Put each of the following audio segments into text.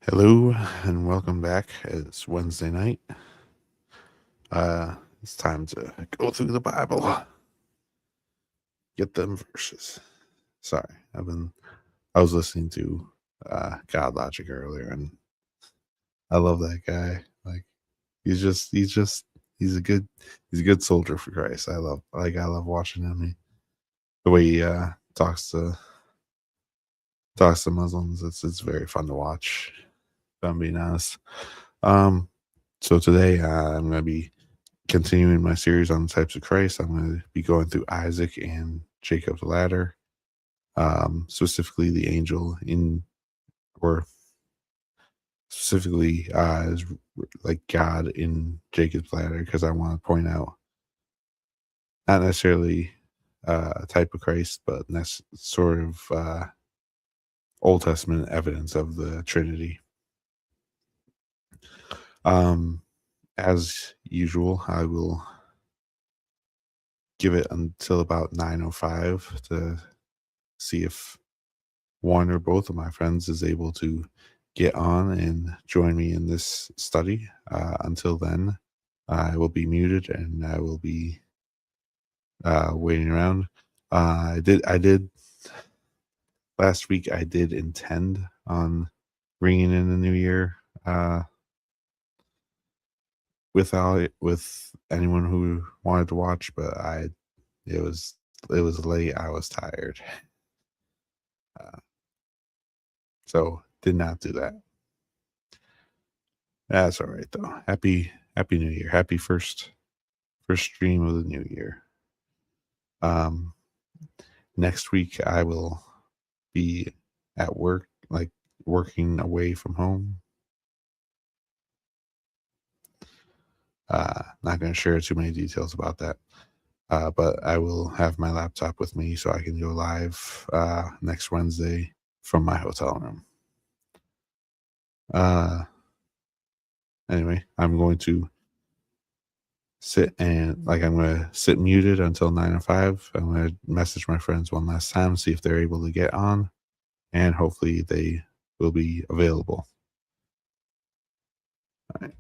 Hello and welcome back. It's Wednesday night. It's time to go through the Bible, get them verses. Sorry, I was listening to God Logic earlier, and I love that guy. Like he's a good he's a good soldier for Christ. I love watching him. The way he talks to Muslims. It's very fun to watch. If I'm being honest. Um, so today I'm gonna be continuing my series on the types of Christ. I'm going to be going through Isaac and Jacob's ladder, specifically the angel in, or specifically as like God in Jacob's ladder, because I want to point out not necessarily a type of Christ, but sort of Old Testament evidence of the Trinity. Um, as usual, I will give it until about 9:05 to see if one or both of my friends is able to get on and join me in this study. Until then, I will be muted and I will be waiting around. I did last week. I did intend on bringing in the new year with anyone who wanted to watch, but it was it was late. I was tired, uh, so did not do that. That's all right though. Happy New Year. Happy first stream of the new year. Um Next week I will be at work, like working away from home. Not gonna share too many details about that. But I will have my laptop with me so I can go live next Wednesday from my hotel room. Uh anyway, I'm gonna sit muted until 9:05. I'm gonna message my friends one last time, see if they're able to get on, and hopefully they will be available. All right.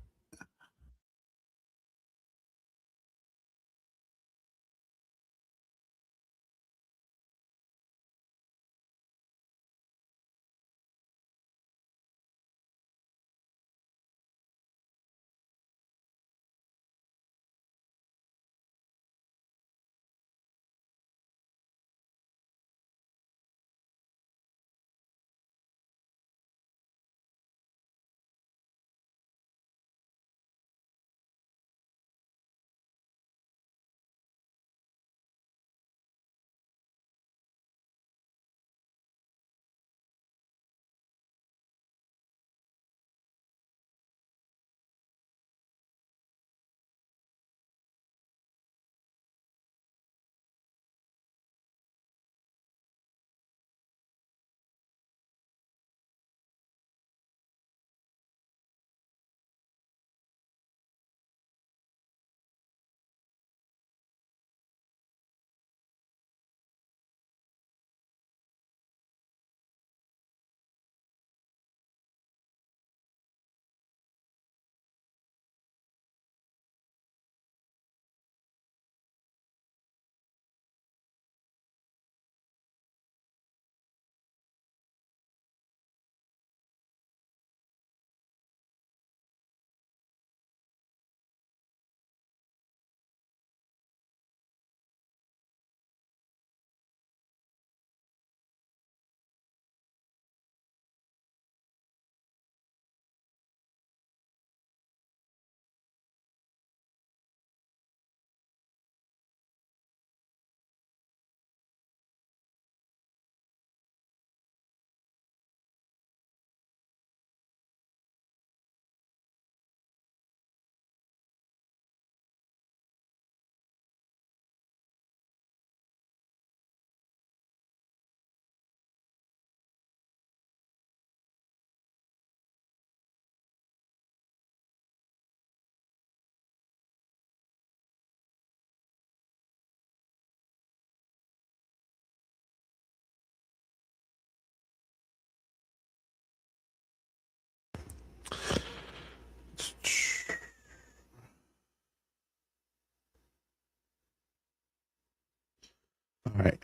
All right.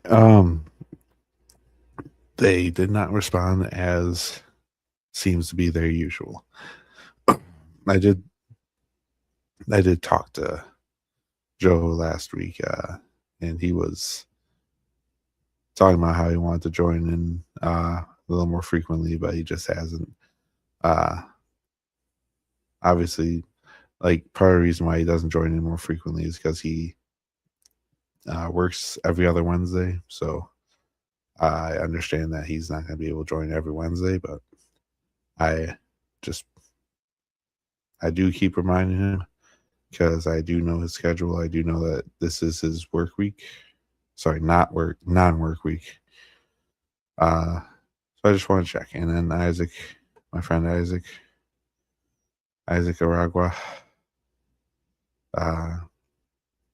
They did not respond as seems to be their usual. I did I did talk to Joe last week, and he was talking about how he wanted to join in a little more frequently, but he just hasn't. Uh, Obviously, like part of the reason why he doesn't join in more frequently is because he works every other Wednesday. So I understand that he's not going to be able to join every Wednesday, but I just I do keep reminding him because I do know his schedule. I do know that this is his work week. Sorry, not work, non-work week. So I just want to check. And then Isaac, my friend Isaac Aragua, uh,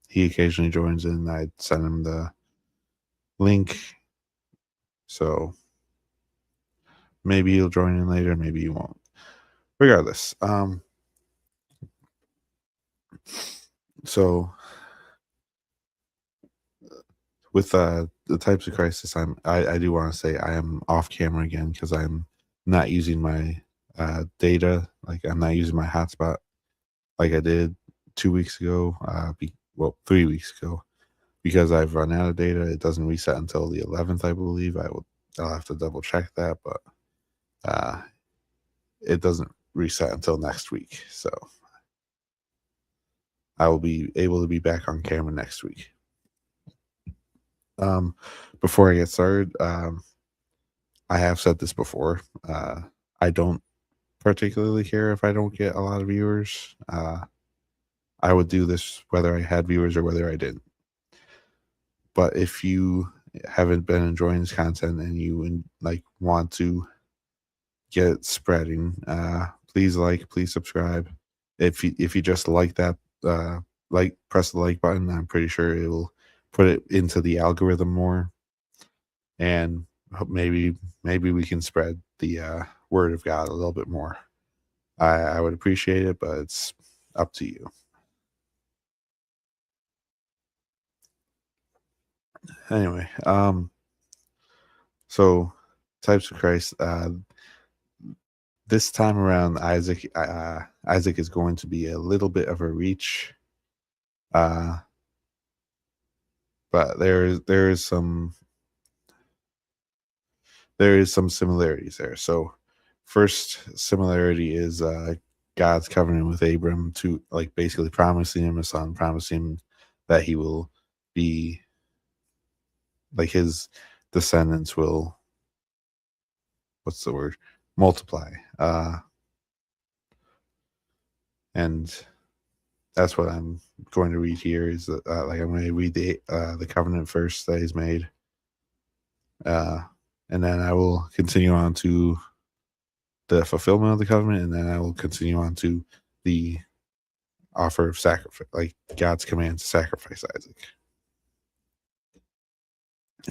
he occasionally joins in. I send him the link, so maybe he'll join in later, maybe he won't. Regardless, so with the types of crisis, I do want to say I am off camera again because I'm not using my data. Like I'm not using my hotspot like I did 2 weeks ago. 3 weeks ago because I've run out of data. It doesn't reset until the 11th, I believe. I'll have to double check that, but uh, it doesn't reset until next week. So I will be able to be back on camera next week. Before I get started, I have said this before. I don't particularly care if I don't get a lot of viewers. I would do this whether I had viewers or whether I didn't. But if you haven't been enjoying this content and you want to get it spreading, please please subscribe. If you just like that, press the like button. I'm pretty sure it will put it into the algorithm more, and maybe we can spread the word of God a little bit more. I would appreciate it, but it's up to you. Anyway, so types of Christ. This time around, Isaac is going to be a little bit of a reach, but there is some similarities there. So, first similarity is God's covenant with Abram to basically promising him a son, promising him that he will be his descendants will multiply, and that's what I'm going to read here. Is I'm going to read the covenant first that he's made, and then I will continue on to the fulfillment of the covenant, and then I will continue on to the offer of sacrifice, God's command to sacrifice Isaac.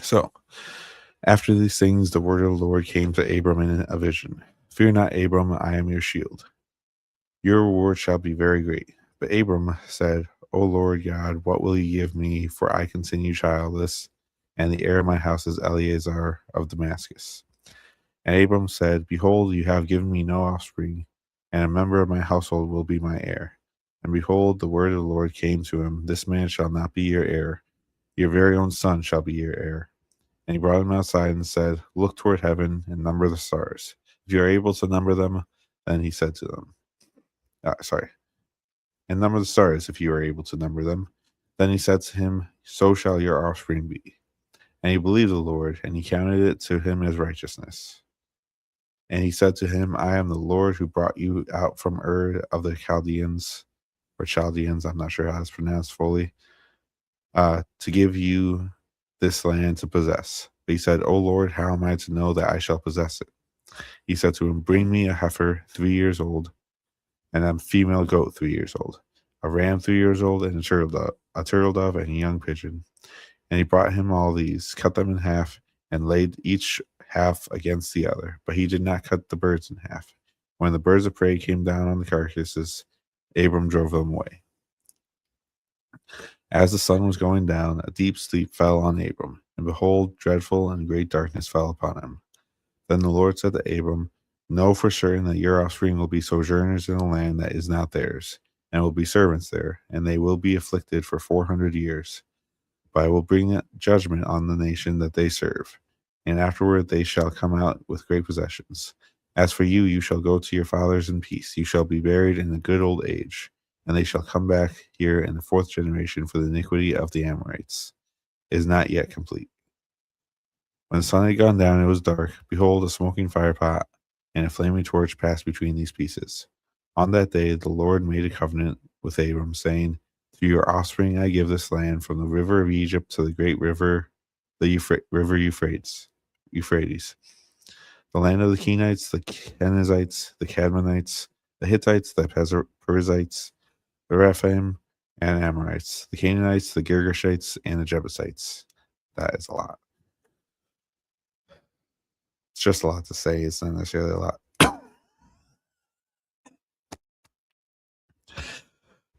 So, after these things, the word of the Lord came to Abram in a vision. Fear not, Abram, I am your shield. Your reward shall be very great. But Abram said, O Lord God, what will you give me? For I continue childless, and the heir of my house is Eleazar of Damascus. And Abram said, Behold, you have given me no offspring, and a member of my household will be my heir. And behold, the word of the Lord came to him, This man shall not be your heir. Your very own son shall be your heir. And he brought him outside and said, Look toward heaven and number the stars. If you are able to number them, then he said to them, and number the stars if you are able to number them. Then he said to him, So shall your offspring be. And he believed the Lord, and he counted it to him as righteousness. And he said to him, I am the Lord who brought you out from Ur of the Chaldeans, or Chaldeans, I'm not sure how it's pronounced fully, to give you this land to possess. But he said, O Lord, how am I to know that I shall possess it? He said to him, Bring me a heifer 3 years old, and a female goat 3 years old, a ram 3 years old, and a turtle dove, and a young pigeon. And he brought him all these, cut them in half, and laid each half against the other. But he did not cut the birds in half. When the birds of prey came down on the carcasses, Abram drove them away. As the sun was going down, a deep sleep fell on Abram, And behold, dreadful and great darkness fell upon him. Then the Lord said to Abram, know for certain that your offspring will be sojourners in a land that is not theirs, and will be servants there, and they will be afflicted for 400 years. But I will bring judgment on the nation that they serve, and afterward they shall come out with great possessions. As for you, you shall go to your fathers in peace. You shall be buried in a good old age, and they shall come back here in the fourth generation, for the iniquity of the Amorites is not yet complete. When the sun had gone down and it was dark, behold, a smoking firepot and a flaming torch passed between these pieces. On that day the Lord made a covenant with Abram, saying, to your offspring I give this land, from the river of Egypt to the great river, the river Euphrates, the land of the Kenites, the Kenizzites, the Cadmonites, the Hittites, the Perizzites, the Rephaim, and Amorites, the Canaanites, the Girgashites, and the Jebusites. That is a lot. It's just a lot to say. It's not necessarily a lot.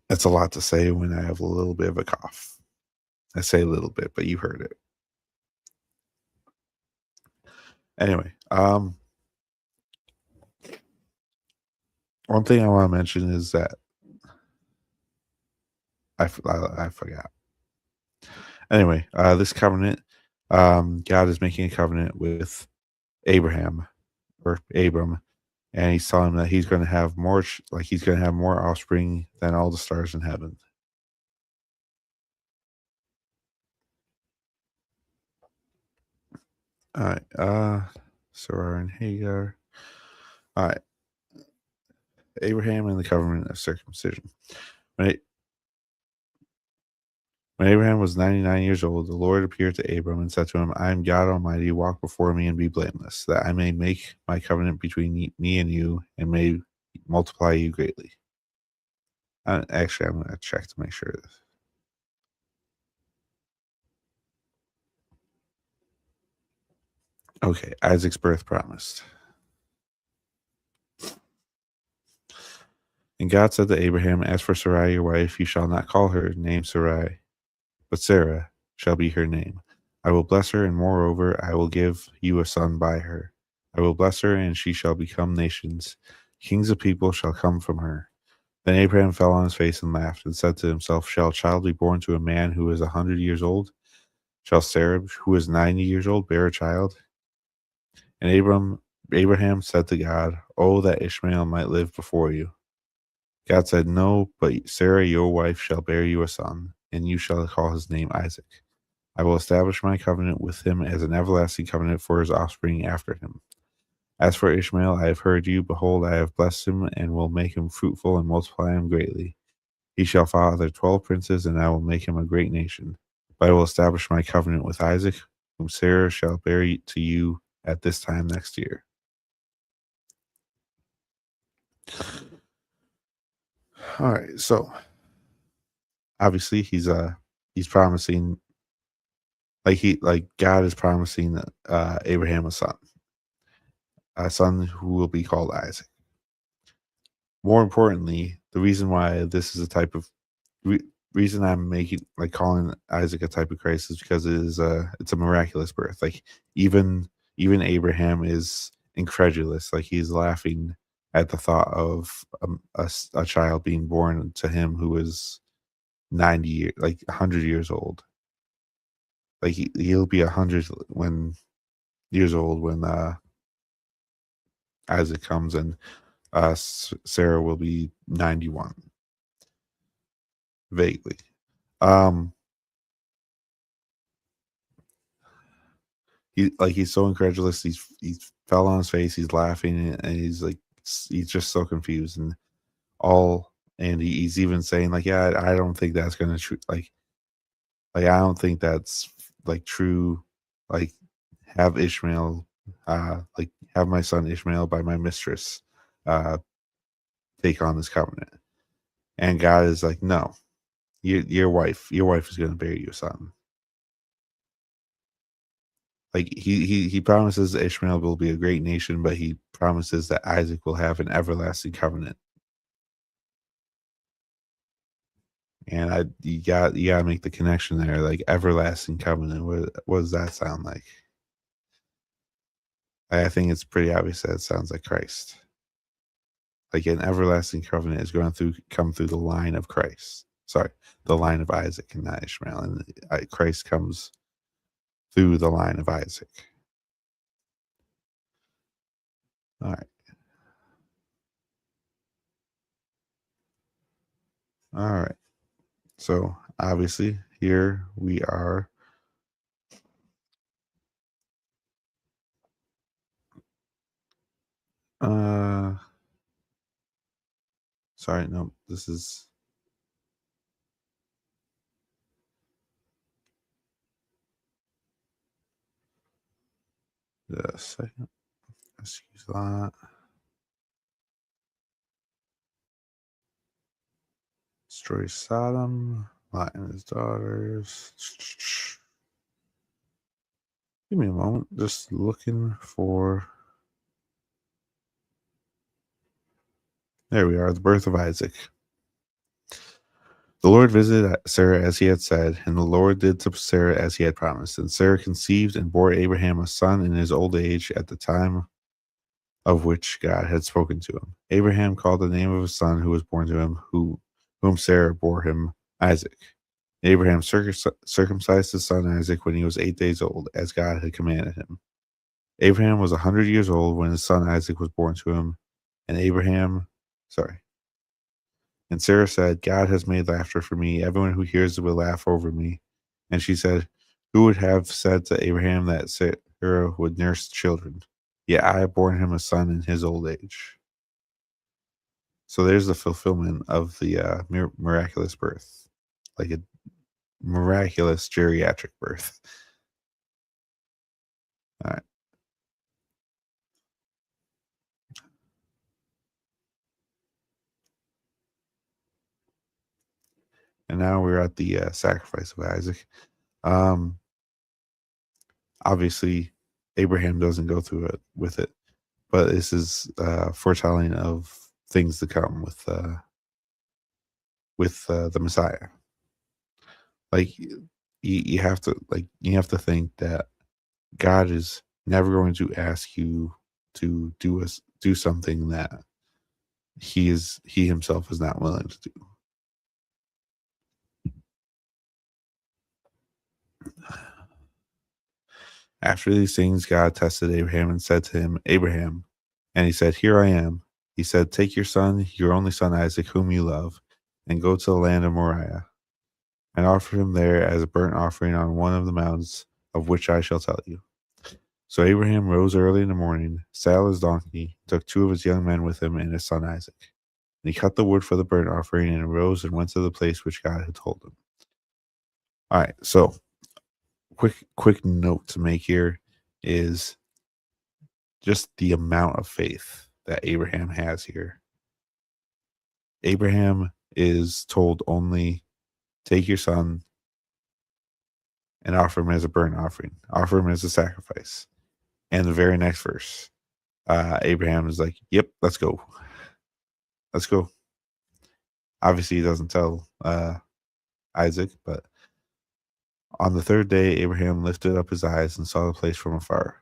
It's a lot to say when I have a little bit of a cough. I say a little bit, but you heard it. Anyway, one thing I want to mention is that I forgot. Anyway, this covenant, God is making a covenant with Abraham or Abram, and he's telling him that he's going to have more, he's going to have more offspring than all the stars in heaven. All right, Sarah and Hagar. All right, Abraham and the covenant of circumcision. When Abraham was 99 years old, the Lord appeared to Abram and said to him, I am God Almighty, walk before me and be blameless, that I may make my covenant between me and you, and may multiply you greatly. Actually, I'm going to check to make sure. Okay, Isaac's birth promised. And God said to Abraham, as for Sarai your wife, you shall not call her name Sarai, but Sarah shall be her name. I will bless her, and moreover, I will give you a son by her. I will bless her, and she shall become nations. Kings of people shall come from her. Then Abraham fell on his face and laughed, and said to himself, shall a child be born to a man who is 100 years old? Shall Sarah, who is 90 years old, bear a child? And Abraham said to God, oh, that Ishmael might live before you. God said, no, but Sarah your wife shall bear you a son, and you shall call his name Isaac. I will establish my covenant with him as an everlasting covenant for his offspring after him. As for Ishmael, I have heard you. Behold, I have blessed him, and will make him fruitful and multiply him greatly. He shall father 12 princes, and I will make him a great nation. But I will establish my covenant with Isaac, whom Sarah shall bear to you at this time next year. All right, so obviously he's promising, like God is promising Abraham a son who will be called Isaac. More importantly, the reason why this is a type of reason I'm calling Isaac a type of Christ is because it's a miraculous birth. Like even Abraham is incredulous. Like he's laughing at the thought of a child being born to him who is 100 years old. Like he'll be 100 years old when Isaac comes, and Sarah will be 91. Vaguely. He's so incredulous. He fell on his face. He's laughing, and he's just so confused, and he's even saying yeah, I don't think that's gonna I don't think that's true. Have Ishmael, have my son Ishmael by my mistress, take on this covenant. And God is like, no, your wife is going to bear you a son. He promises Ishmael will be a great nation, but he promises that Isaac will have an everlasting covenant. And you gotta make the connection there, like everlasting covenant. What does that sound like? I think it's pretty obvious that it sounds like Christ. Like an everlasting covenant is going through come through the line of Christ. Sorry, the line of Isaac and not Ishmael, and Christ comes through the line of Isaac. All right, all right. So obviously here we are. Uh, sorry, no, this is the second. Excuse that. Destroy Sodom, Lot and his daughters. Give me a moment. Just looking for. There we are. The birth of Isaac. The Lord visited Sarah as he had said, and the Lord did to Sarah as he had promised. And Sarah conceived and bore Abraham a son in his old age at the time of which God had spoken to him. Abraham called the name of his son who was born to him, whom Sarah bore him, Isaac. Abraham circumcised his son Isaac when he was 8 days old, as God had commanded him. Abraham was 100 years old when his son Isaac was born to him, and And Sarah said, God has made laughter for me. Everyone who hears it will laugh over me. And she said, who would have said to Abraham that Sarah would nurse children? Yet I have borne him a son in his old age. So there's the fulfillment of the miraculous birth, like a miraculous geriatric birth. All right. And now we're at the sacrifice of Isaac. Um, obviously, Abraham doesn't go through it with it, but this is foretelling of things to come with the Messiah. Like you have to think that God is never going to ask you to do something that he himself is not willing to do. After these things, God tested Abraham and said to him, Abraham, and he said, Here I am. He said, Take your son, your only son Isaac, whom you love, and go to the land of Moriah, and offer him there as a burnt offering on one of the mountains of which I shall tell you. So Abraham rose early in the morning, saddled his donkey, took two of his young men with him and his son Isaac. And he cut the wood for the burnt offering and arose and went to the place which God had told him. All right, so quick note to make here is just the amount of faith that Abraham has here. Abraham is told only take your son and offer him as a burnt offering, offer him as a sacrifice. And the very next verse, Abraham is like, yep, let's go. Let's go. Obviously, he doesn't tell Isaac, but on the third day, Abraham lifted up his eyes and saw the place from afar.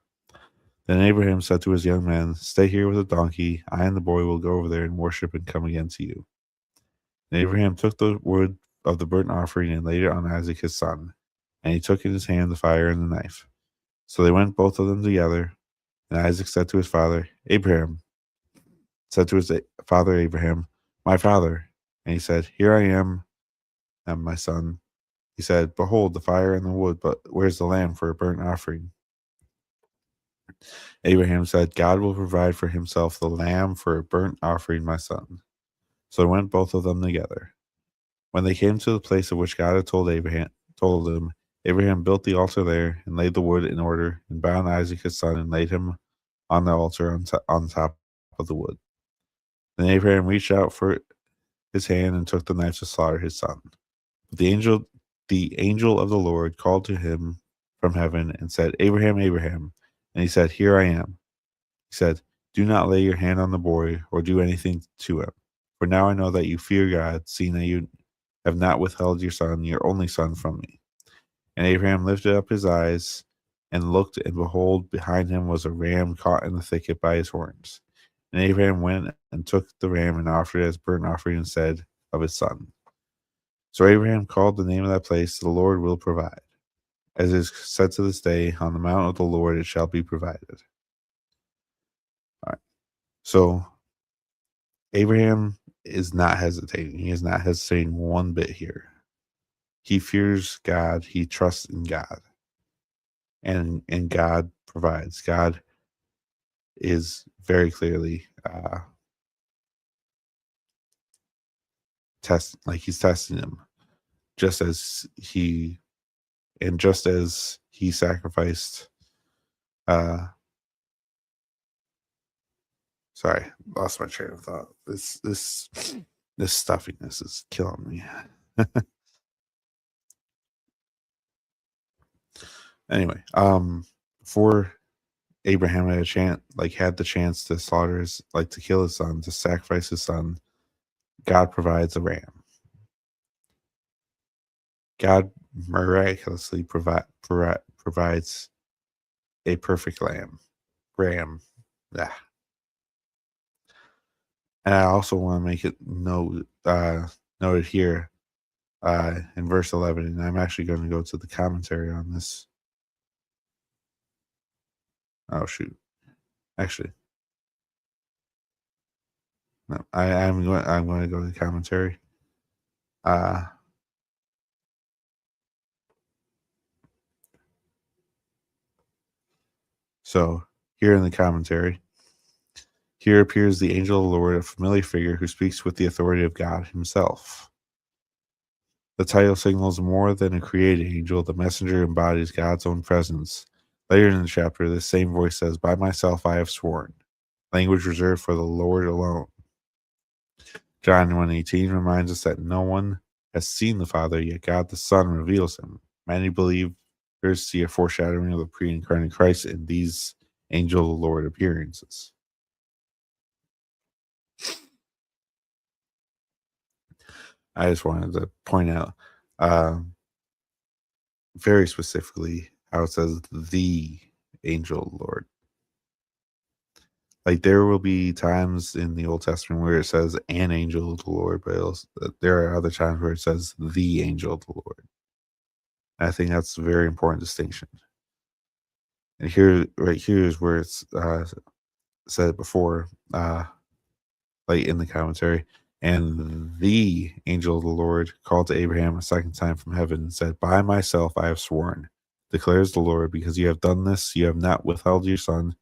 Then Abraham said to his young men, Stay here with the donkey. I and the boy will go over there and worship and come again to you. And Abraham took the wood of the burnt offering and laid it on Isaac his son. And he took in his hand the fire and the knife. So they went both of them together. And Isaac said to his father, Abraham, my father. And he said, Here I am, my son. He said, Behold, the fire and the wood, but where's the lamb for a burnt offering? Abraham said, God will provide for himself the lamb for a burnt offering, my son. So went both of them together. When they came to the place of which God had told him, Abraham built the altar there and laid the wood in order and bound Isaac his son and laid him on the altar on top of the wood. Then Abraham reached out for his hand and took the knife to slaughter his son. But the angel of the Lord called to him from heaven and said, Abraham, Abraham. And he said, Here I am. He said, Do not lay your hand on the boy or do anything to him. For now I know that you fear God, seeing that you have not withheld your son, your only son, from me. And Abraham lifted up his eyes and looked, and behold, behind him was a ram caught in the thicket by his horns. And Abraham went and took the ram and offered it as burnt offering instead of his son. So Abraham called the name of that place, "The Lord will provide." As is said to this day, on the mount of the Lord it shall be provided. All right. So Abraham is not hesitating. He is not hesitating one bit here. He fears God. He trusts in God. And God provides. God is very clearly he's testing him, just as he sacrificed. Sorry, lost my train of thought. This stuffiness is killing me. Anyway, before Abraham had the chance to to kill his son, to sacrifice his son, God provides a ram. God miraculously provides a perfect ram. Yeah. And I also want to make it noted here in verse 11, and I'm actually going to go to the commentary on this. Oh shoot! Actually, no. I'm going to go to the commentary. So here in the commentary, here appears the angel of the Lord, a familiar figure who speaks with the authority of God himself. The title signals more than a created angel. The messenger embodies God's own presence. Later in the chapter, this same voice says, "By myself I have sworn," language reserved for the Lord alone. John 1:18 reminds us that no one has seen the Father, yet God the Son reveals him. Many believers see a foreshadowing of the pre-incarnate Christ in these angel of the Lord appearances. I just wanted to point out very specifically how it says the angel of the Lord. Like there will be times in the Old Testament where it says an angel of the Lord, but there are other times where it says the angel of the Lord. And I think that's a very important distinction. And right here is where it's said before, like in the commentary. And the angel of the Lord called to Abraham a second time from heaven and said, "By myself I have sworn, declares the Lord, because you have done this, you have not withheld your son,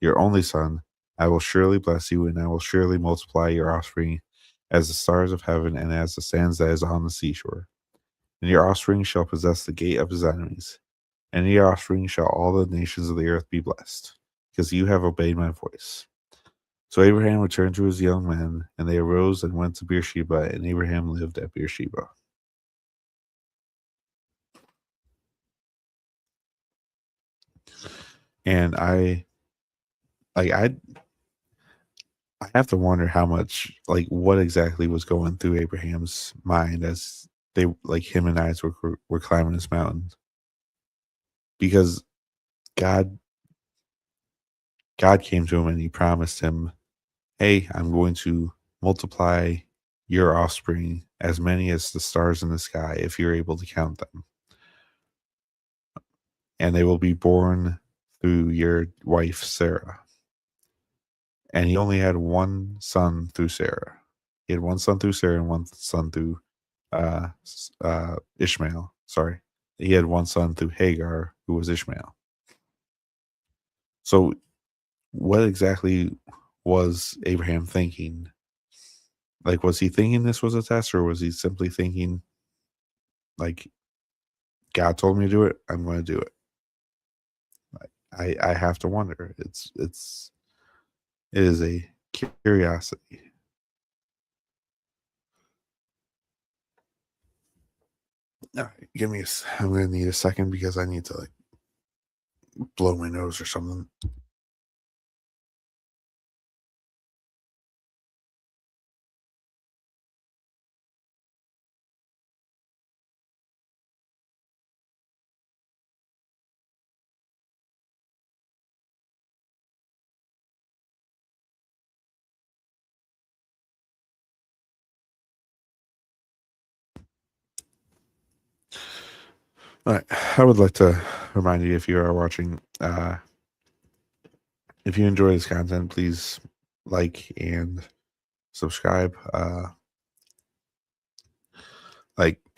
your only son. I will surely bless you, and I will surely multiply your offspring as the stars of heaven and as the sands that is on the seashore. And your offspring shall possess the gate of his enemies, and in your offspring shall all the nations of the earth be blessed, because you have obeyed my voice." So Abraham returned to his young men, and they arose and went to Beersheba, and Abraham lived at Beersheba. And I have to wonder how much, what exactly was going through Abraham's mind as him and Isaac were climbing this mountain, because God came to him and he promised him, "Hey, I'm going to multiply your offspring as many as the stars in the sky if you're able to count them. And they will be born through your wife, Sarah." And he only had one son through Sarah. He had one son through Sarah and one son through Ishmael. Sorry. He had one son through Hagar, who was Ishmael. So what exactly was Abraham thinking? Like, was he thinking this was a test, or was he simply thinking, like, God told me to do it, I'm going to do it? I have to wonder. It is a curiosity. All right, I'm going to need a second because I need to blow my nose or something. I would like to remind you, if you are watching, if you enjoy this content, please like and subscribe.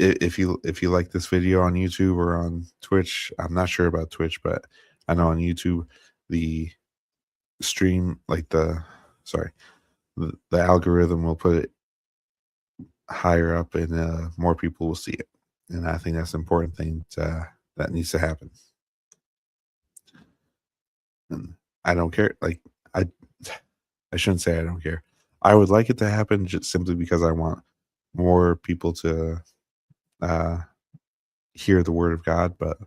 If you like this video on YouTube or on Twitch, I'm not sure about Twitch, but I know on YouTube the stream, the algorithm will put it higher up, and more people will see it. And I think that's an important thing that needs to happen. And I don't care. I, I shouldn't say I don't care. I would like it to happen just simply because I want more people to uh, hear the word of God. But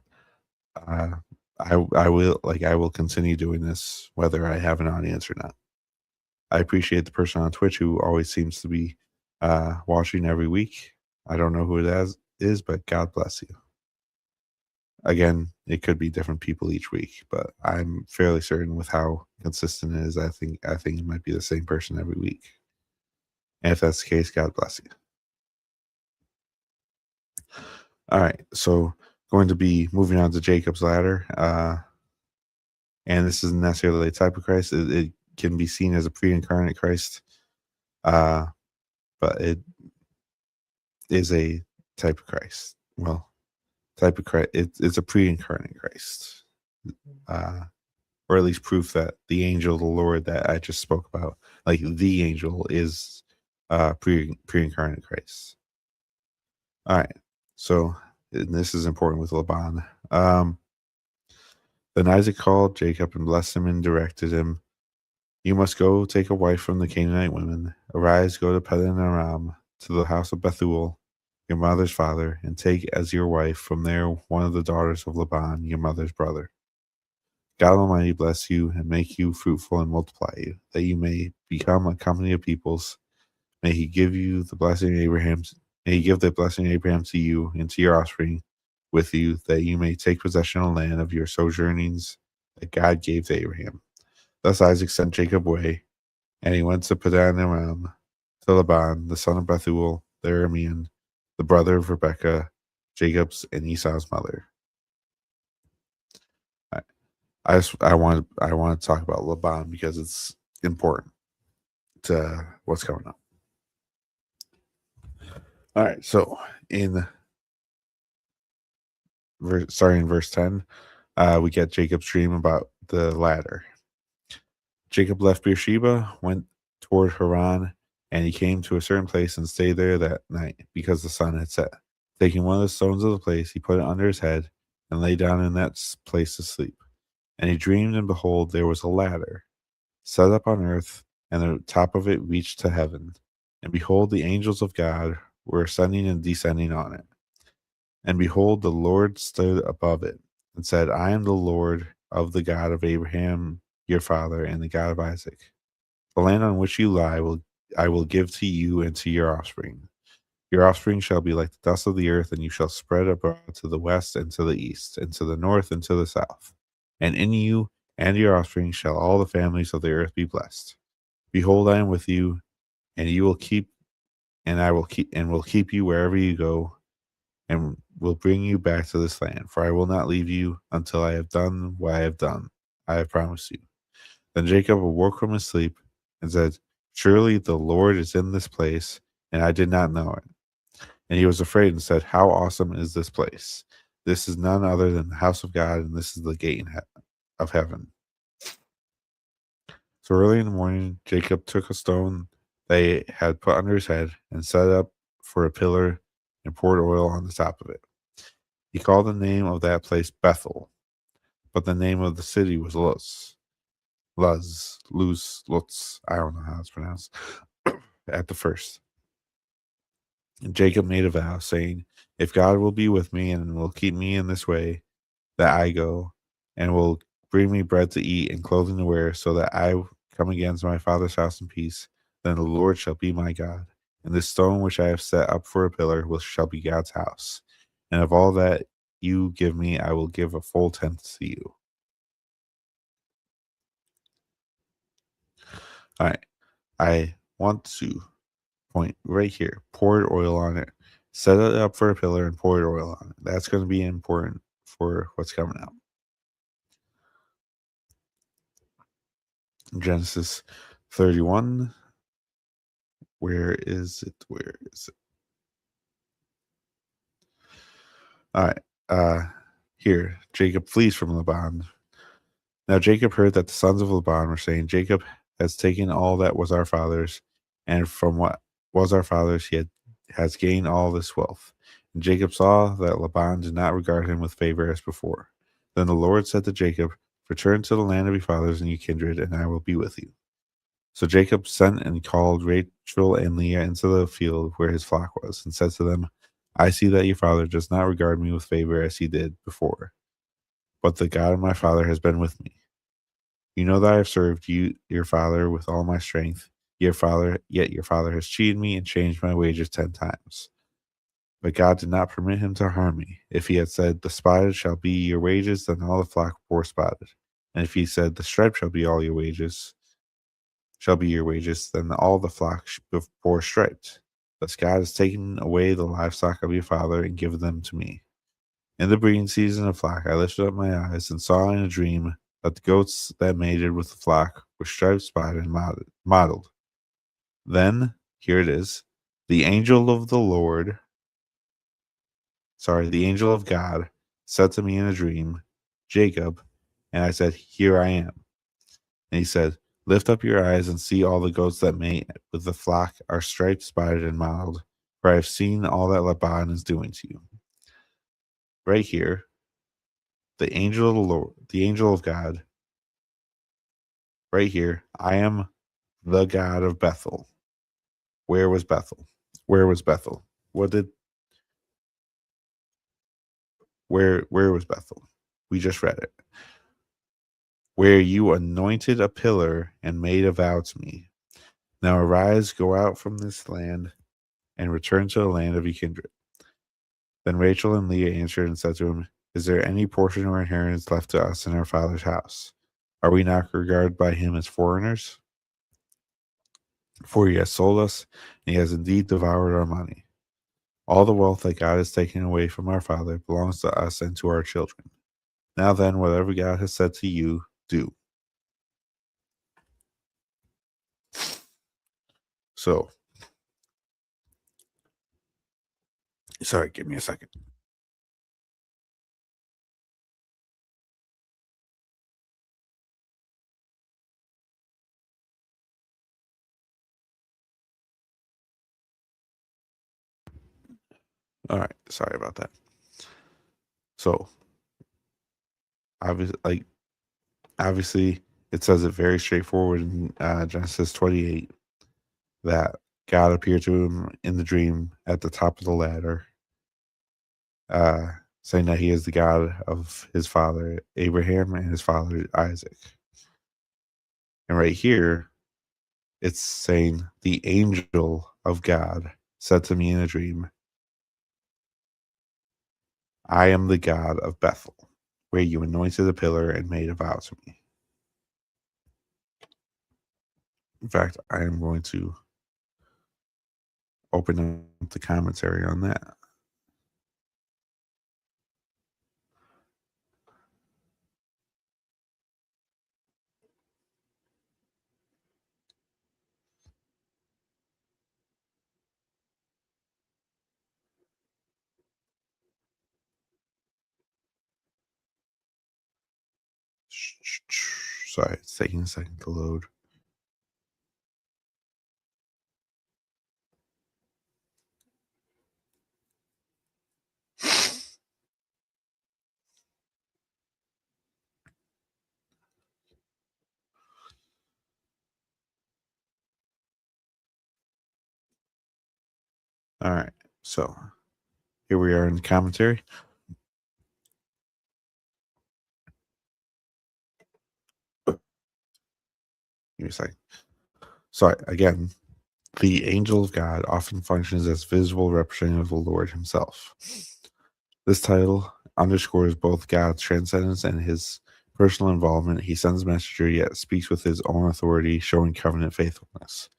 uh, I will continue doing this whether I have an audience or not. I appreciate the person on Twitch who always seems to be watching every week. I don't know who is, but God bless you. Again, it could be different people each week, but I'm fairly certain with how consistent it is. I think it might be the same person every week. And if that's the case, God bless you. All right, so going to be moving on to Jacob's ladder, and this isn't necessarily a type of Christ. It can be seen as a pre-incarnate Christ, but it is a type of Christ. Well, type of Christ. It's a pre-incarnate Christ, or at least proof that the angel of the Lord that I just spoke about, like the angel, is pre-incarnate Christ. All right, so this is important with Laban. Then Isaac called Jacob and blessed him and directed him, "You must go take a wife from the Canaanite women. Arise, go to Padan Aram, to the house of Bethuel, your mother's father, and take as your wife from there one of the daughters of Laban, your mother's brother. God Almighty bless you and make you fruitful and multiply you, that you may become a company of peoples. May he give you the blessing of Abraham. May he give the blessing of Abraham to you and to your offspring with you, that you may take possession of the land of your sojournings that God gave to Abraham." Thus Isaac sent Jacob away, and he went to Padan Aram, to Laban, the son of Bethuel, the Aramean, the brother of Rebekah, Jacob's and Esau's mother. I want to talk about Laban because it's important to what's coming up. All right, so starting in verse 10, we get Jacob's dream about the ladder. Jacob left Beersheba, went toward Haran, and he came to a certain place and stayed there that night because the sun had set. Taking one of the stones of the place, he put it under his head and lay down in that place to sleep. And he dreamed, and behold, there was a ladder set up on earth, and the top of it reached to heaven. And behold, the angels of God were ascending and descending on it. And behold, the Lord stood above it and said, "I am the Lord of the God of Abraham your father, and the God of Isaac. The land on which you lie I will give to you and to your offspring. Your offspring shall be like the dust of the earth, and you shall spread abroad to the west and to the east, and to the north and to the south. And in you and your offspring shall all the families of the earth be blessed. Behold, I am with you, and you will keep, and I will keep you wherever you go, and will bring you back to this land. For I will not leave you until I have done what I have done. I have promised you." Then Jacob awoke from his sleep and said, "Surely the Lord is in this place, and I did not know it." And he was afraid and said, "How awesome is this place! This is none other than the house of God, and this is the gate of heaven." So early in the morning, Jacob took a stone they had put under his head and set it up for a pillar and poured oil on the top of it. He called the name of that place Bethel, but the name of the city was Luz. Lutz, I don't know how it's pronounced, at the first. And Jacob made a vow, saying, "If God will be with me and will keep me in this way that I go, and will bring me bread to eat and clothing to wear, so that I come again to my father's house in peace, then the Lord shall be my God. And this stone which I have set up for a pillar shall be God's house. And of all that you give me, I will give a full tenth to you." All right. I want to point right here, poured oil on it. Set it up for a pillar and pour oil on it. That's going to be important for what's coming out. Genesis 31. Where is it? Where is it? All right. Here, Jacob flees from Laban. Now Jacob heard that the sons of Laban were saying, Jacob has taken all that was our father's, and from what was our father's he has gained all this wealth. And Jacob saw that Laban did not regard him with favor as before. Then the Lord said to Jacob, return to the land of your fathers and your kindred, and I will be with you. So Jacob sent and called Rachel and Leah into the field where his flock was, and said to them, I see that your father does not regard me with favor as he did before, but the God of my father has been with me. You know that I have served you, your father, with all my strength. Yet your father has cheated me and changed my wages 10 times. But God did not permit him to harm me. If he had said, the spotted shall be your wages, then all the flock bore spotted. And if he said, the striped shall be all your wages, then all the flock bore striped. Thus God has taken away the livestock of your father and given them to me. In the breeding season of flock, I lifted up my eyes and saw in a dream that the goats that mated with the flock were striped, spotted, and mottled. Then, here it is, the angel of God said to me in a dream, Jacob, and I said, here I am. And he said, lift up your eyes and see all the goats that mate with the flock are striped, spotted, and mottled, for I have seen all that Laban is doing to you. Right here, the angel of the Lord, the angel of God, right here, I am the God of Bethel. Where was Bethel? Where was Bethel? Where was Bethel? We just read it. Where you anointed a pillar and made a vow to me. Now arise, go out from this land, and return to the land of your kindred. Then Rachel and Leah answered and said to him, is there any portion or inheritance left to us in our father's house? Are we not regarded by him as foreigners? For he has sold us, and he has indeed devoured our money. All the wealth that God has taken away from our father belongs to us and to our children. Now then, whatever God has said to you, do. So, sorry, give me a second. All right, sorry about that. So, obviously, it says it very straightforward in Genesis 28 that God appeared to him in the dream at the top of the ladder, saying that he is the God of his father Abraham and his father Isaac. And right here, it's saying the angel of God said to me in a dream, I am the God of Bethel, where you anointed a pillar and made a vow to me. In fact, I am going to open up the commentary on that. Sorry, it's taking a second to load. All right, so here we are in the commentary. Give me a second. Sorry, again, the angel of God often functions as visible representative of the Lord himself. This title underscores both God's transcendence and his personal involvement. He sends a messenger, yet speaks with his own authority, showing covenant faithfulness.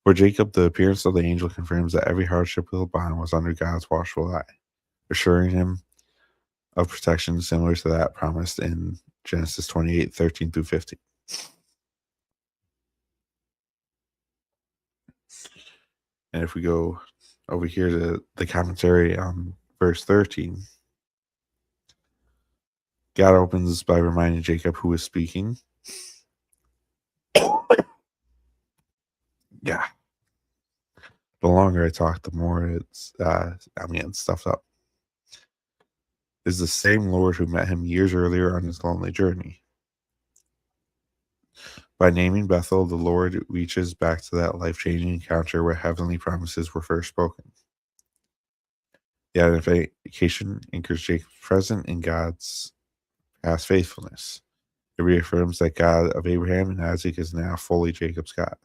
For Jacob, the appearance of the angel confirms that every hardship of Laban was under God's watchful eye, assuring him of protection similar to that promised in Genesis 28:13 through 15. And if we go over here to the commentary on verse 13, God opens by reminding Jacob who is speaking. Yeah. The longer I talk, the more it's I'm getting stuffed up. Is the same Lord who met him years earlier on his lonely journey. By naming Bethel, the Lord reaches back to that life-changing encounter where heavenly promises were first spoken. The identification anchors Jacob's present in God's past faithfulness. It reaffirms that God of Abraham and Isaac is now fully Jacob's God.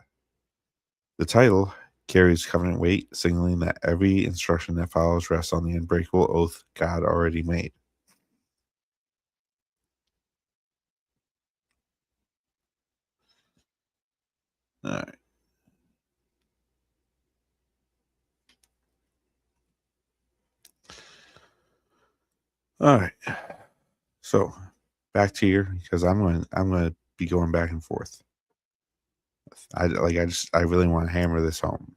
The title carries covenant weight, signaling that every instruction that follows rests on the unbreakable oath God already made. All right. All right. So back to here because I'm going to be going back and forth. I really want to hammer this home.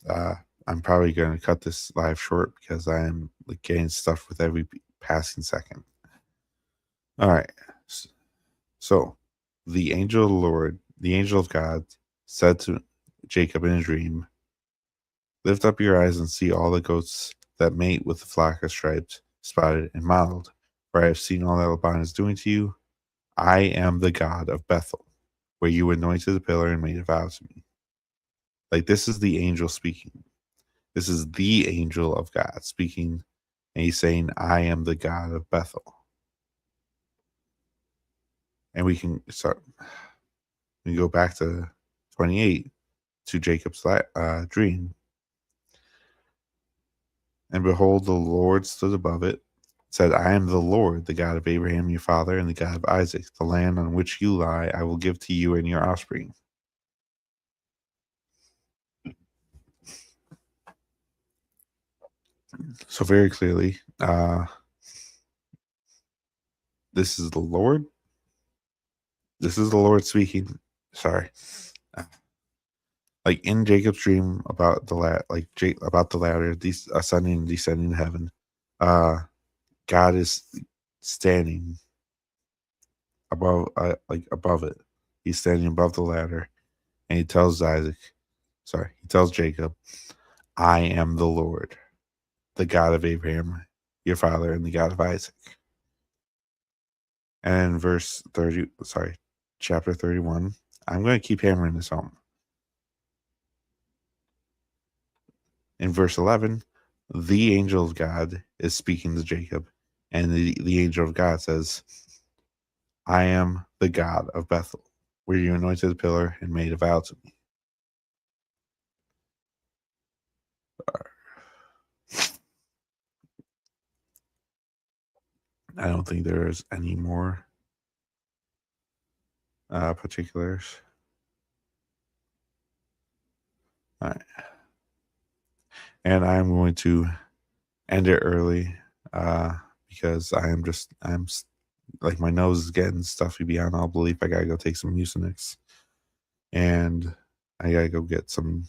I'm probably going to cut this live short because I am getting stuffed with every passing second. All right. So the angel of the Lord, the angel of God, said to Jacob in a dream, "Lift up your eyes and see all the goats that mate with the flock are striped, spotted, and mottled. For I have seen all that Laban is doing to you. I am the God of Bethel, where you anointed the pillar and made a vow to me." Like, this is the angel speaking. This is the angel of God speaking, and he's saying, "I am the God of Bethel." And we can start. We go back to 28 to Jacob's dream. And behold, the Lord stood above it, said, "I am the Lord, the God of Abraham your father, and the God of Isaac. The land on which you lie, I will give to you and your offspring." So very clearly, this is the Lord. This is the Lord speaking. Sorry. Like in Jacob's dream about the about the ladder, ascending and descending to heaven, God is standing above, above it. He's standing above the ladder, and he tells Jacob, "I am the Lord, the God of Abraham, your father, and the God of Isaac." And chapter 31. I'm going to keep hammering this home. In verse 11, the angel of God is speaking to Jacob, and the angel of God says, "I am the God of Bethel, where you anointed the pillar and made a vow to me." I don't think there is any more particulars. All right. And I'm going to end it early because I'm like, my nose is getting stuffy beyond all belief. I gotta go take some Mucinex, and I gotta go get some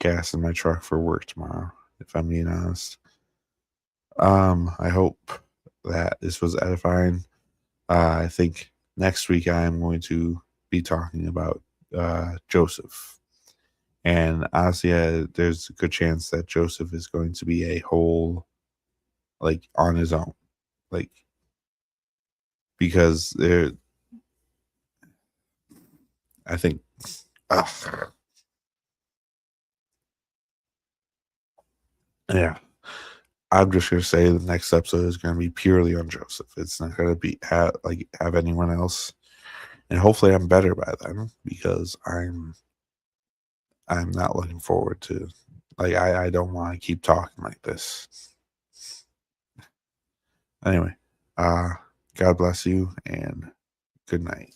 gas in my truck for work tomorrow, if I'm being honest. I hope that this was edifying. I think next week I am going to be talking about Joseph. And honestly, there's a good chance that Joseph is going to be a whole, like, on his own. Like, because I think, yeah. I'm just gonna say the next episode is gonna be purely on Joseph. It's not gonna be have anyone else, and hopefully I'm better by then because I'm not looking forward to, like, I don't want to keep talking like this. Anyway, God bless you and good night.